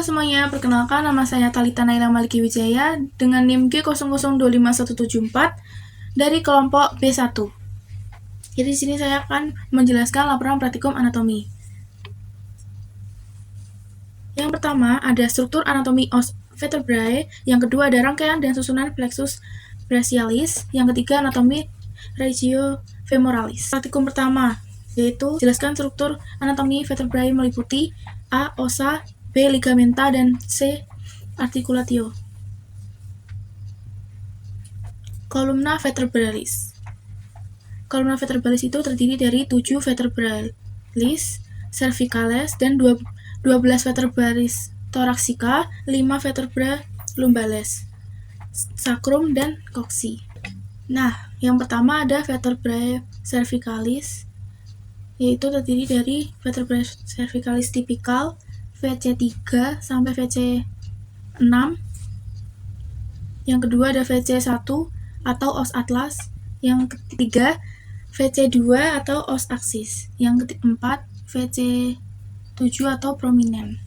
semuanya, perkenalkan nama saya Thalita Naila Maliki Wijaya dengan NIM G00251174 dari kelompok B1. Jadi di sini saya akan menjelaskan laporan praktikum anatomi. Yang pertama ada struktur anatomi os vertebrae, yang kedua ada rangkaian dan susunan plexus brachialis, yang ketiga anatomi regio femoralis. Praktikum pertama yaitu jelaskan struktur anatomi vertebrae meliputi A. Ossa, B. Ligamenta, dan C. Articulatio. Columna vertebralis. Columna vertebralis itu terdiri dari 7 vertebralis cervicalis dan 12 vertebralis thoracica, 5 vertebra lumbales, sacrum, dan cocci. Nah, yang pertama ada vertebrae cervicalis, yaitu terdiri dari vertebrae cervicalis tipikal VC3 sampai VC6. Yang kedua ada VC1 atau os atlas. Yang ketiga VC2 atau os aksis. Yang keempat VC7 atau prominent.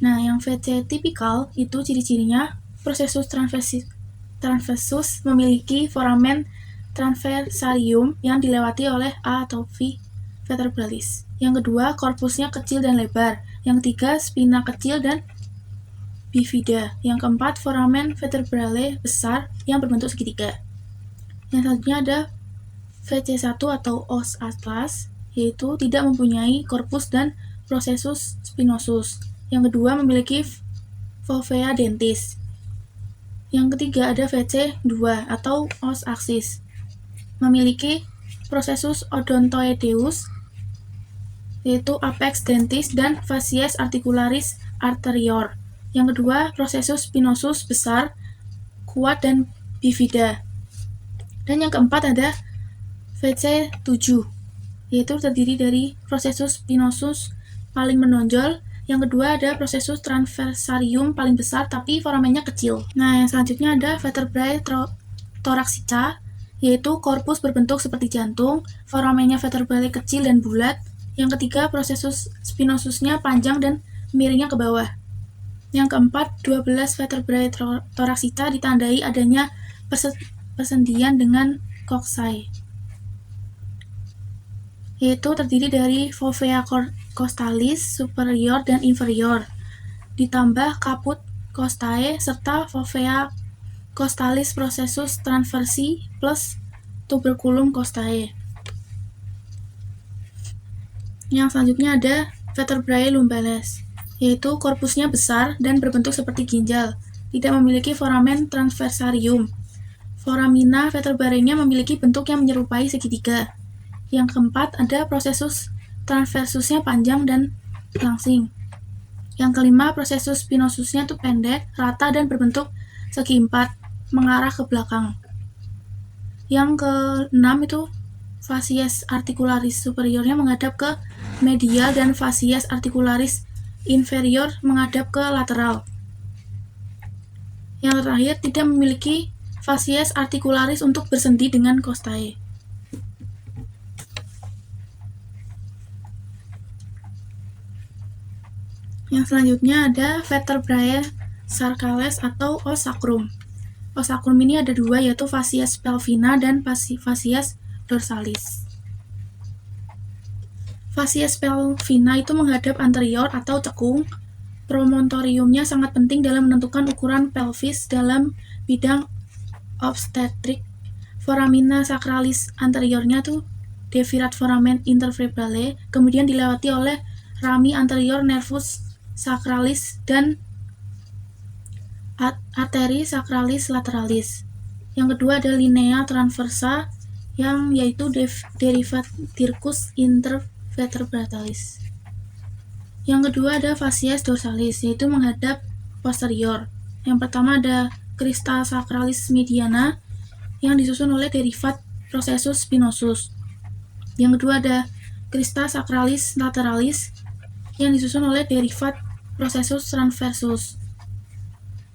Nah, yang VC tipikal itu ciri-cirinya processus transversus memiliki foramen transversarium yang dilewati oleh A atau V vertebralis. Yang kedua, korpusnya kecil dan lebar. Yang ketiga, spina kecil dan bifida. Yang keempat, foramen vertebrale besar yang berbentuk segitiga. Yang selanjutnya ada VC1 atau os atlas, yaitu tidak mempunyai korpus dan processus spinosus. Yang kedua, memiliki fovea dentis. Yang ketiga ada VC2 atau os aksis, memiliki processus odontoideus, yaitu apex dentis dan facies articularis anterior. Yang kedua, processus spinosus besar, kuat, dan bifida. Dan yang keempat ada VC7, yaitu terdiri dari processus spinosus paling menonjol. Yang kedua ada processus transversarium paling besar tapi foramennya kecil. Nah, yang selanjutnya ada vertebrae thoracica, yaitu korpus berbentuk seperti jantung, foramennya vertebrale kecil dan bulat. Yang ketiga, processus spinosusnya panjang dan miringnya ke bawah. Yang keempat, 12 vertebrae thoracica ditandai adanya persendian dengan cocci, yaitu terdiri dari fovea costalis superior dan inferior, ditambah caput costae serta fovea costalis processus transversi plus tuberculum costae. Yang selanjutnya ada vertebrae lumbales, yaitu korpusnya besar dan berbentuk seperti ginjal, tidak memiliki foramen transversarium. Foramina vertebralenya memiliki bentuk yang menyerupai segitiga. Yang keempat ada processus transversusnya panjang dan langsing. Yang kelima, processus spinosusnya itu pendek, rata, dan berbentuk segi empat, mengarah ke belakang. Yang keenam itu facies articularis superiornya menghadap ke medial dan facies articularis inferior menghadap ke lateral. Yang terakhir, tidak memiliki facies articularis untuk bersendi dengan costae. Yang selanjutnya ada vertebrae sarcales atau os sacrum. Os sacrum ini ada dua, yaitu facies pelvina dan facies dorsalis. Facies pelvina itu menghadap anterior atau cekung. Promontoriumnya sangat penting dalam menentukan ukuran pelvis dalam bidang obstetrik. Foramina sacralis anteriornya tuh devirat foramen intervertebrale, kemudian dilewati oleh rami anterior nervus sacralis dan arteri sacralis lateralis. Yang kedua ada linea transversa, yang yaitu derivat circus intervertebralis. Yang kedua ada facies dorsalis, yaitu menghadap posterior. Yang pertama ada crista sacralis mediana, yang disusun oleh derivat processus spinosus. Yang kedua ada crista sacralis lateralis, yang disusun oleh derivat processus transversus.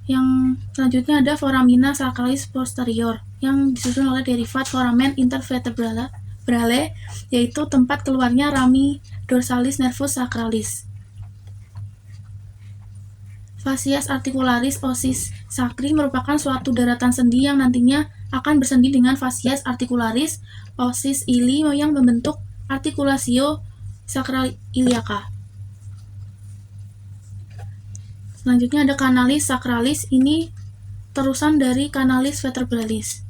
Yang selanjutnya ada foramina sacralis posterior, yang disusun oleh derivat foramen intervertebrale, yaitu tempat keluarnya rami dorsalis nervus sacralis. Facies articularis ossis sacri merupakan suatu daratan sendi yang nantinya akan bersendi dengan facies articularis ossis ili yang membentuk articulatio sacroiliaca. Selanjutnya ada canalis sacralis, ini terusan dari canalis vertebralis.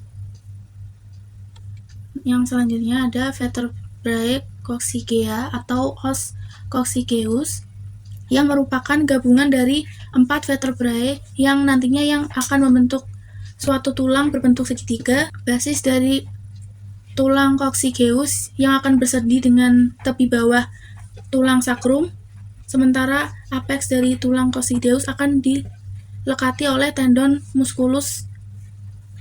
Yang selanjutnya ada vertebrae coccygea atau os coccygeus yang merupakan gabungan dari 4 vertebrae yang nantinya yang akan membentuk suatu tulang berbentuk segitiga. Basis dari tulang coccygeus yang akan bersendi dengan tepi bawah tulang sacrum, sementara apex dari tulang coccygeus akan dilekati oleh tendon musculus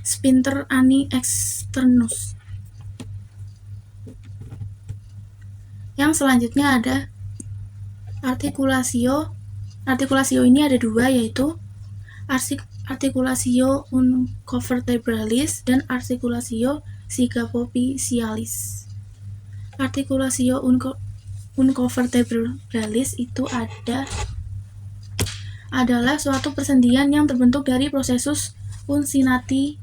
sphincter ani externus. Yang selanjutnya ada articulatio. Articulatio ini ada dua, yaitu articulatio uncovertebralis dan articulatio sygapophysialis. Articulatio uncovertebralis itu adalah suatu persendian yang terbentuk dari prosesus uncinati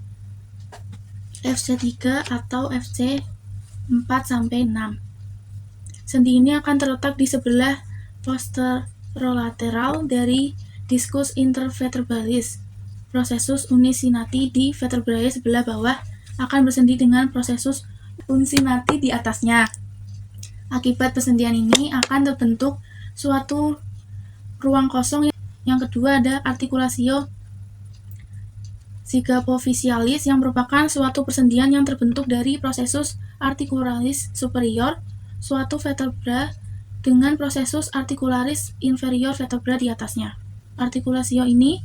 FC3 atau FC4-6. Sendi ini akan terletak di sebelah posterolateral dari discus intervertebralis. Prosesus unicinati di vertebrae sebelah bawah akan bersendi dengan prosesus uncinati di atasnya. Akibat persendian ini akan terbentuk suatu ruang kosong. Yang kedua ada articulatio sygapophysialis yang merupakan suatu persendian yang terbentuk dari prosesus articularis superior suatu vertebra dengan prosesus articularis inferior vertebra di atasnya. Articulatio ini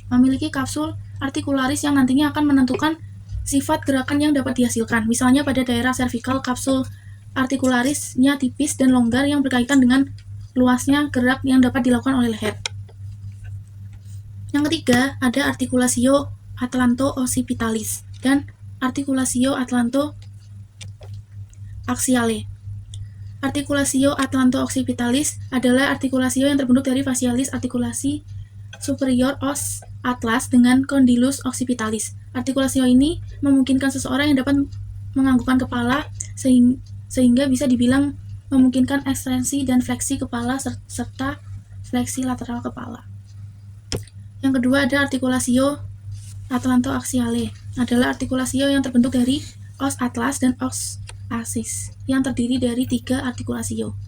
memiliki kapsul articularis yang nantinya akan menentukan sifat gerakan yang dapat dihasilkan. Misalnya pada daerah cervical, kapsul articularisnya tipis dan longgar yang berkaitan dengan luasnya gerak yang dapat dilakukan oleh leher. Yang ketiga ada articulatio atlanto-occipitalis dan articulatio atlanto-axiale. Articulatio atlanto-occipitalis adalah articulatio yang terbentuk dari facialis artikulasi superior os atlas dengan condylus occipitalis. Articulatio ini memungkinkan seseorang yang dapat menganggukkan kepala sehingga bisa dibilang memungkinkan ekstensi dan fleksi kepala serta fleksi lateral kepala. Yang kedua ada articulatio atlanto-axiale, adalah articulatio yang terbentuk dari os atlas dan os aksis yang terdiri dari 3 articulatio.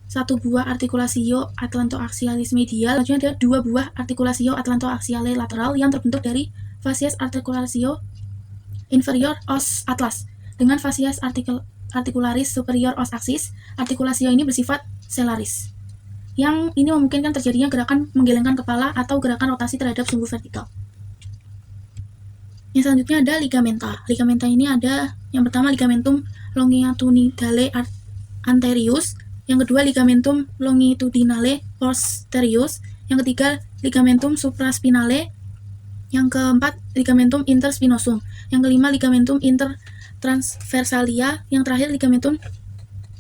1 buah articulatio atlanto-axialis medial, selanjutnya ada 2 buah articulatio atlanto-axiale lateral yang terbentuk dari facies articulatio inferior os atlas dengan facies articularis superior os aksis. Articulatio ini bersifat selaris, yang ini memungkinkan terjadinya gerakan menggelengkan kepala atau gerakan rotasi terhadap sumbu vertikal. Yang selanjutnya ada ligamenta. Ligamenta ini ada yang pertama ligamentum longitudinale anterius, yang kedua ligamentum longitudinale posterius, yang ketiga ligamentum supraspinale, yang keempat ligamentum interspinosum, yang kelima ligamentum intertransversalia, yang terakhir ligamentum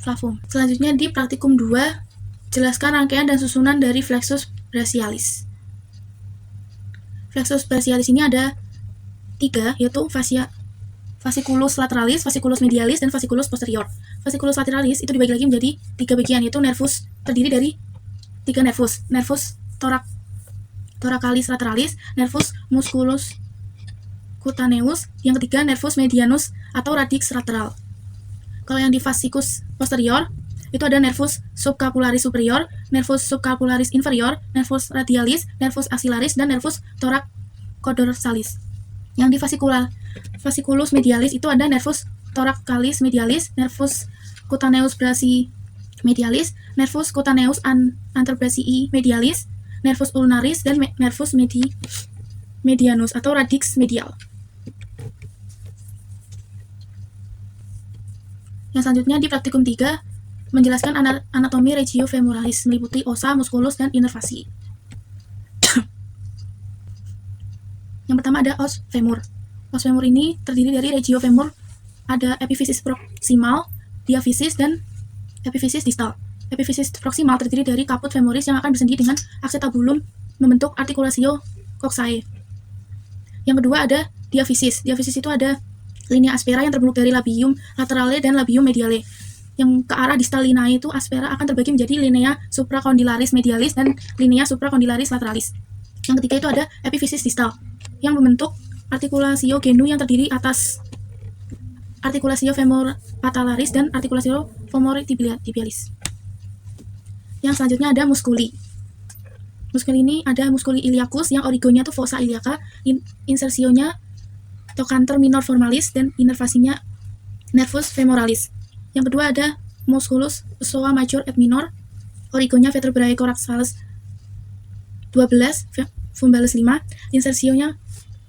flavum. Selanjutnya di praktikum 2, jelaskan rangkaian dan susunan dari flexus brachialis. Flexus brachialis ini ada 3, yaitu fasciculus lateralis, fasciculus medialis, dan fasciculus posterior. Fasciculus lateralis itu dibagi lagi menjadi 3 bagian, yaitu nervus, terdiri dari 3 nervus. Nervus thoracalis lateralis, nervus musculus cutaneus, yang ketiga nervus medianus atau radix lateral. Kalau yang di fasciculus posterior itu ada nervus subcapularis superior, nervus subcapularis inferior, nervus radialis, nervus axillaris, dan nervus thoracodorsales. Yang di fasciculus medialis itu ada nervus thoracalis medialis, nervus cutaneus brachii medialis, nervus cutaneus antebrachii medialis, nervus ulnaris, dan nervus medianus atau radix medial. Yang selanjutnya di praktikum 3 menjelaskan anatomi regiofemoralis, meliputi ossa, musculus, dan inervasi. Yang pertama ada os femur. Os femur ini terdiri dari regiofemur, ada epifisis proximal, diaphysis, dan epifisis distal. Epifisis proximal terdiri dari caput femoris yang akan bersendi dengan acetabulum membentuk artikulatio coccyx. Yang kedua ada diaphysis. Diaphysis itu ada linea aspera yang terbentuk dari labium laterale dan labium mediale. Yang ke arah distal lineae itu aspera akan terbagi menjadi linea supracondylaris medialis dan linea supracondylaris lateralis. Yang ketiga itu ada epiphysis distal yang membentuk artikulatio genu yang terdiri atas artikulatio femor patallaris dan artikulatio femori tibialis. Yang selanjutnya ada muskuli. Muskuli ini ada muskuli iliacus yang origonya tuh fossa iliaca, insersionya trochanter minor formalis dan inervasinya nervus femoralis. Yang kedua ada musculus psoa major et minor, origonya vertebrae coraxalis 12, fumbalis 5, insersionya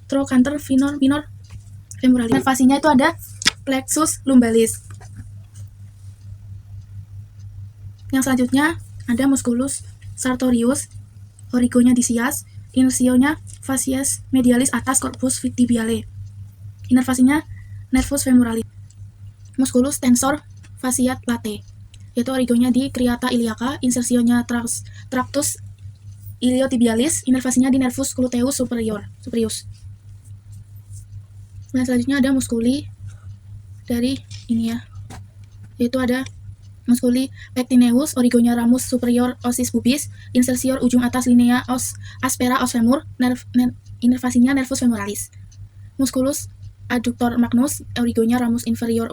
trochanter minor femoralis. Inervasinya itu ada plexus lumbalis. Yang selanjutnya ada musculus sartorius, origonya discias, inersionya facies medialis atas corpus tibiale. Inervasinya nervus femoralis. Musculus tensor fasciat latae, yaitu origonya di criata iliaca, insersionya tractus iliotibialis, inervasinya di nervus gluteus superius. Nah, selanjutnya ada muskuli dari ini ya, yaitu ada muskuli pectineus, origonya ramus superior osis pubis, insersior ujung atas linea os aspera os femur, inervasinya nervus femoralis. Musculus adductor magnus, origonya ramus inferior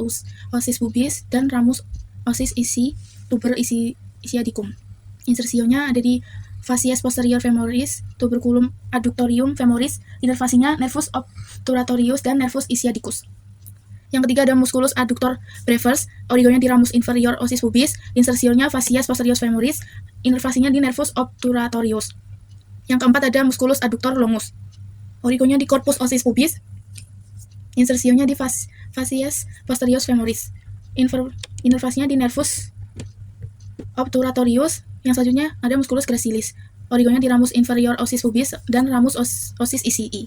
osis pubis dan ramus osis isi tuber isiadicum. Insersionya ada di facies posterior femoris, tuberculum adductorium femoris, inervasinya nervus obturatorius dan nervus isiadicus. Yang ketiga ada musculus adductor brevis, origonya di ramus inferior osis pubis, insersionya facies posterior femoris, inervasinya di nervus obturatorius. Yang keempat ada musculus adductor longus, origonya di corpus osis pubis, insersionya di facies posterior femoris, inervasinya di nervus obturatorius. Yang selanjutnya ada musculus gracilis, origonya di ramus inferior osis pubis dan ramus osis isii.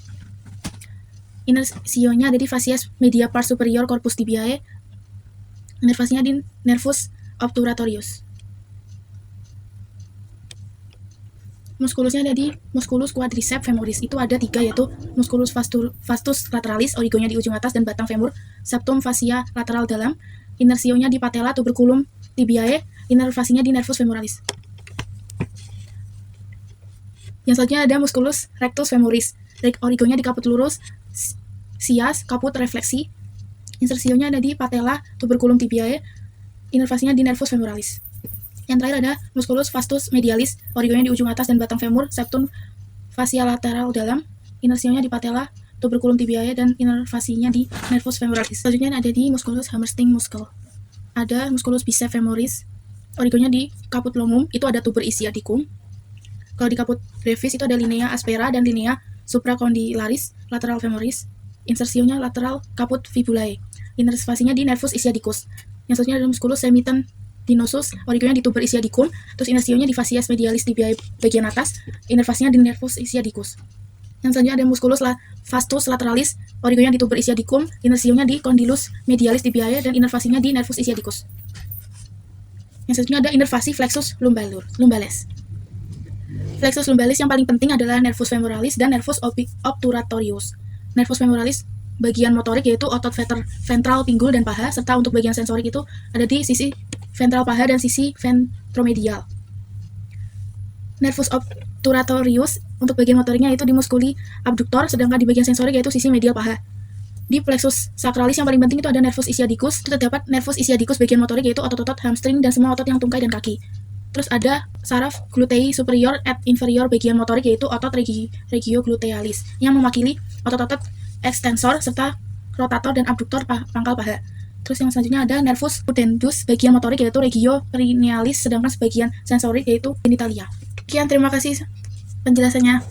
Inersionya ada di facies media pars superior corpus tibiae, inervasinya di nervus obturatorius. Muskulusnya ada di musculus quadriceps femoris, itu ada 3, yaitu musculus vastus lateralis, origonya di ujung atas dan batang femur, septum fascia lateral dalam, inersionya di patella tuberculum tibiae, inervasinya di nervus femoralis. Yang selanjutnya ada musculus rectus femoris, origonya di caput lurus, sias, caput refleksi, insersionya ada di patella tuberculum tibiae, inervasinya di nervus femoralis. Yang terakhir ada musculus vastus medialis, origonya di ujung atas dan batang femur, septum fascia lateral dalam, inersionya di patella tuberculum tibiae dan inervasinya di nervus femoralis. Selanjutnya ada di musculus hamstring muscle. Ada musculus biceps femoris, origonya di caput longum, itu ada tuber isiadicum. Kalau di caput brevis itu ada linea aspera dan linea supracondylaris lateral femoris, insersionya lateral caput fibulae, inervasinya di nervus isiadicus. Yang selanjutnya ada musculus semitendinosus, origonya di tuber isiadicum, terus inersionya di facies medialis tibiae bagian atas, inervasinya di nervus isiadicus. Yang selanjutnya ada musculus vastus lateralis, origonya di tuber isiadicum, inersionya di condylus medialis tibiae dan inervasinya di nervus isiadicus. Yang selanjutnya ada inervasi flexus lumbales. Flexus lumbalis yang paling penting adalah nervus femoralis dan nervus obturatorius. Nervus femoralis bagian motorik yaitu otot ventral pinggul dan paha, serta untuk bagian sensorik itu ada di sisi ventral paha dan sisi ventromedial. Nervus obturatorius untuk bagian motoriknya itu di muskuli abductor, sedangkan di bagian sensorik yaitu sisi medial paha. Di plexus sacralis yang paling penting itu ada nervus isiadicus, itu terdapat nervus isiadicus bagian motorik yaitu otot-otot hamstring dan semua otot yang tungkai dan kaki. Terus ada saraf glutei superior et inferior bagian motorik yaitu otot regioglutealis yang mewakili otot-otot ekstensor serta rotator dan abduktor pangkal paha. Terus yang selanjutnya ada nervus pudendus bagian motorik yaitu regio perinealis, sedangkan sebagian sensorik yaitu genitalia. Sekian, terima kasih penjelasannya.